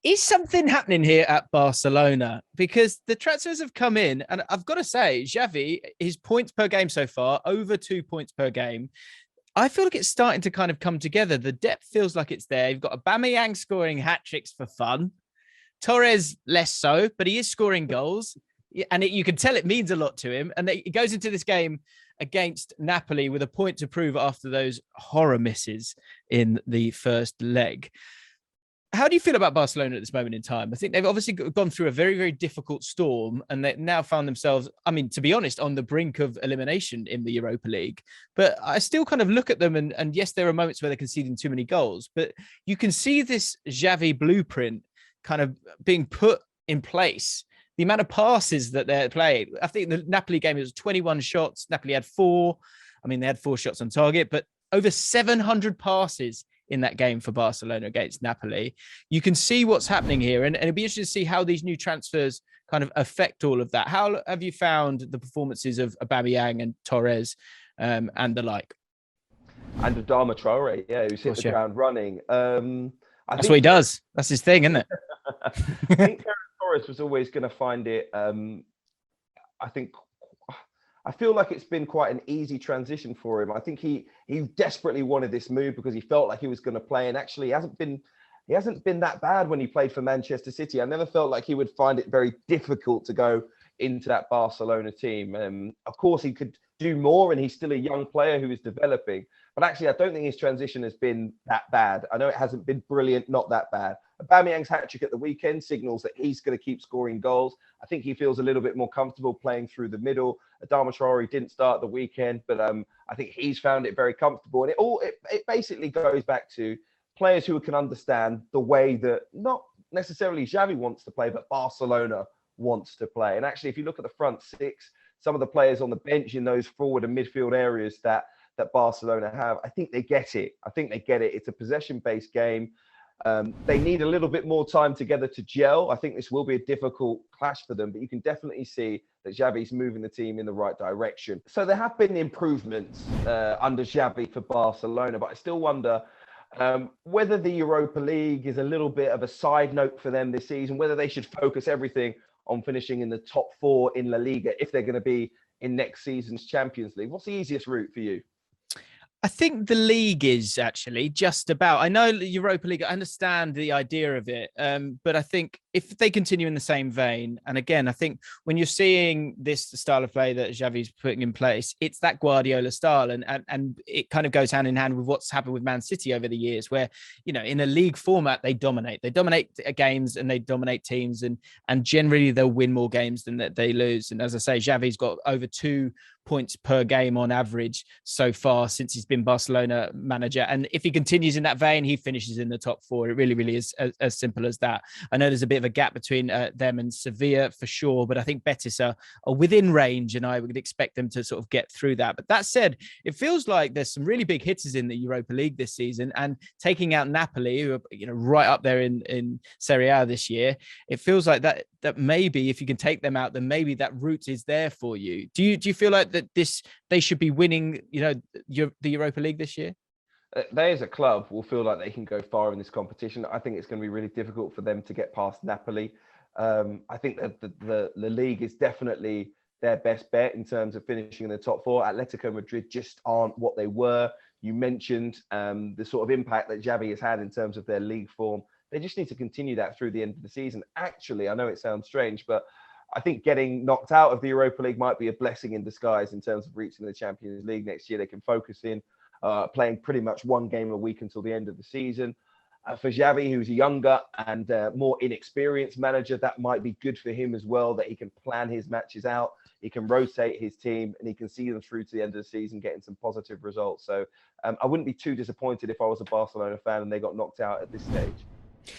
Is something happening here at Barcelona? Because the transfers have come in, and I've got to say, Xavi, his points per game so far, over 2 points per game. I feel like it's starting to kind of come together. The depth feels like it's there. You've got Aubameyang scoring hat tricks for fun. Torres less so, but he is scoring goals. And you can tell it means a lot to him. And he goes into this game against Napoli with a point to prove after those horror misses in the first leg. How do you feel about Barcelona at this moment in time? I think they've obviously gone through a very, very difficult storm, and they now found themselves, I mean, to be honest, on the brink of elimination in the Europa League. But I still kind of look at them, and yes, there are moments where they're conceding too many goals, but you can see this Xavi blueprint kind of being put in place. The amount of passes that they're playing. I think the Napoli game, it was 21 shots. Napoli had 4. I mean, they had 4 shots on target, but over 700 passes in that game for Barcelona against Napoli. You can see what's happening here, and it'd be interesting to see how these new transfers kind of affect all of that. How have you found the performances of Aubameyang and Torres and the like? And Adama Traore, who's hit the ground running. That's what he does. That's his thing, isn't it? I think Torres was always going to find it. I feel like it's been quite an easy transition for him. I think he desperately wanted this move because he felt like he was going to play, and actually he hasn't been that bad when he played for Manchester City. I never felt like he would find it very difficult to go into that Barcelona team. Of course, he could do more, and he's still a young player who is developing. But actually, I don't think his transition has been that bad. I know it hasn't been brilliant, not that bad. Aubameyang's hat-trick at the weekend signals that he's going to keep scoring goals. I think he feels a little bit more comfortable playing through the middle. Adama Traore didn't start the weekend, but I think he's found it very comfortable. And it basically goes back to players who can understand the way that not necessarily Xavi wants to play, but Barcelona wants to play. And actually, if you look at the front six, some of the players on the bench in those forward and midfield areas that Barcelona have, I think they get it. It's a possession-based game. They need a little bit more time together to gel. I think this will be a difficult clash for them, but you can definitely see that Xavi's moving the team in the right direction. So there have been improvements under Xavi for Barcelona, but I still wonder whether the Europa League is a little bit of a side note for them this season, whether they should focus everything on finishing in the top 4 in La Liga if they're going to be in next season's Champions League. What's the easiest route for you? I think the league is actually just about. I know the Europa League, I understand the idea of it, but I think if they continue in the same vein, and again, I think when you're seeing this style of play that Xavi's putting in place, it's that Guardiola style, and it kind of goes hand in hand with what's happened with Man City over the years, where, you know, in a league format, they dominate games and they dominate teams, and generally they'll win more games than that they lose. And as I say, Xavi's got over 2 points per game on average so far since he's been Barcelona manager. And if he continues in that vein, he finishes in the top 4. It really, really is as simple as that. I know there's a bit of a gap between them and Sevilla for sure, but I think Betis are within range, and I would expect them to sort of get through that. But that said, it feels like there's some really big hitters in the Europa League this season, and taking out Napoli, who are, you know, right up there in Serie A this year, it feels like that maybe if you can take them out, then maybe that route is there for you. Do you feel like that they should be winning, you know, the Europa League this year? They as a club will feel like they can go far in this competition. I think it's going to be really difficult for them to get past Napoli. I think that the league is definitely their best bet in terms of finishing in the top 4. Atletico Madrid just aren't what they were. You mentioned the sort of impact that Xavi has had in terms of their league form. They just need to continue that through the end of the season. Actually, I know it sounds strange, but I think getting knocked out of the Europa League might be a blessing in disguise in terms of reaching the Champions League next year. They can focus in playing pretty much 1 game a week until the end of the season. For Xavi, who's a younger and more inexperienced manager, that might be good for him as well, that he can plan his matches out, he can rotate his team, and he can see them through to the end of the season, getting some positive results. So I wouldn't be too disappointed if I was a Barcelona fan and they got knocked out at this stage.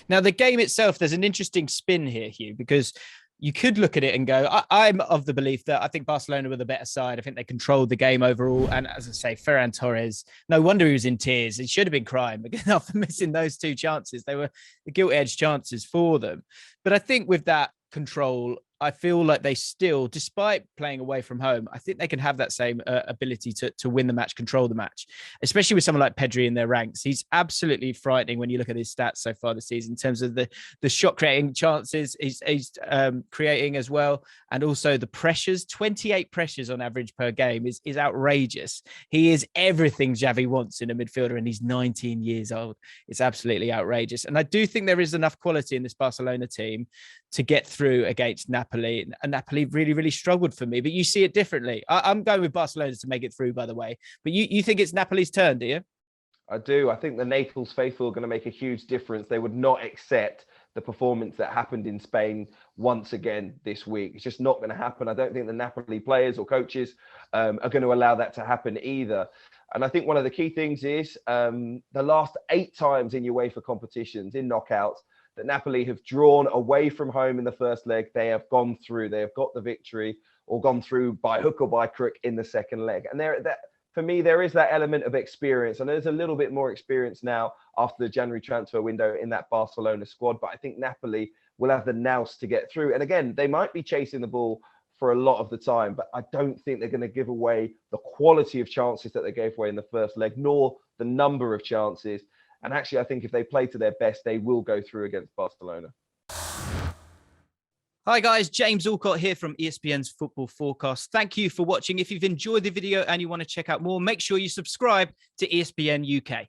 Now, the game itself, there's an interesting spin here, Hugh, because you could look at it and go, I'm of the belief that I think Barcelona were the better side. I think they controlled the game overall. And as I say, Ferran Torres, no wonder he was in tears. He should have been crying after missing those 2 chances. They were the gilt-edged chances for them. But I think with that control, I feel like they still, despite playing away from home, I think they can have that same ability to win the match, control the match, especially with someone like Pedri in their ranks. He's absolutely frightening when you look at his stats so far this season in terms of the shot creating chances he's creating as well. And also the pressures, 28 pressures on average per game is outrageous. He is everything Xavi wants in a midfielder, and he's 19 years old. It's absolutely outrageous. And I do think there is enough quality in this Barcelona team to get through against Napoli. And Napoli really, really struggled for me, but you see it differently. I'm going with Barcelona to make it through, by the way. But you think it's Napoli's turn, do you? I do. I think the Naples faithful are going to make a huge difference. They would not accept the performance that happened in Spain once again this week. It's just not going to happen. I don't think the Napoli players or coaches are going to allow that to happen either. And I think one of the key things is the last 8 times in UEFA competitions, in knockouts, that Napoli have drawn away from home in the first leg, they have gone through. They have got the victory or gone through by hook or by crook in the second leg. And for me, there is that element of experience. And there's a little bit more experience now after the January transfer window in that Barcelona squad. But I think Napoli will have the nous to get through. And again, they might be chasing the ball for a lot of the time, but I don't think they're going to give away the quality of chances that they gave away in the first leg, nor the number of chances. And actually, I think if they play to their best, they will go through against Barcelona. Hi guys, James Allcott here from ESPN's Football Forecast. Thank you for watching. If you've enjoyed the video and you want to check out more, make sure you subscribe to ESPN UK.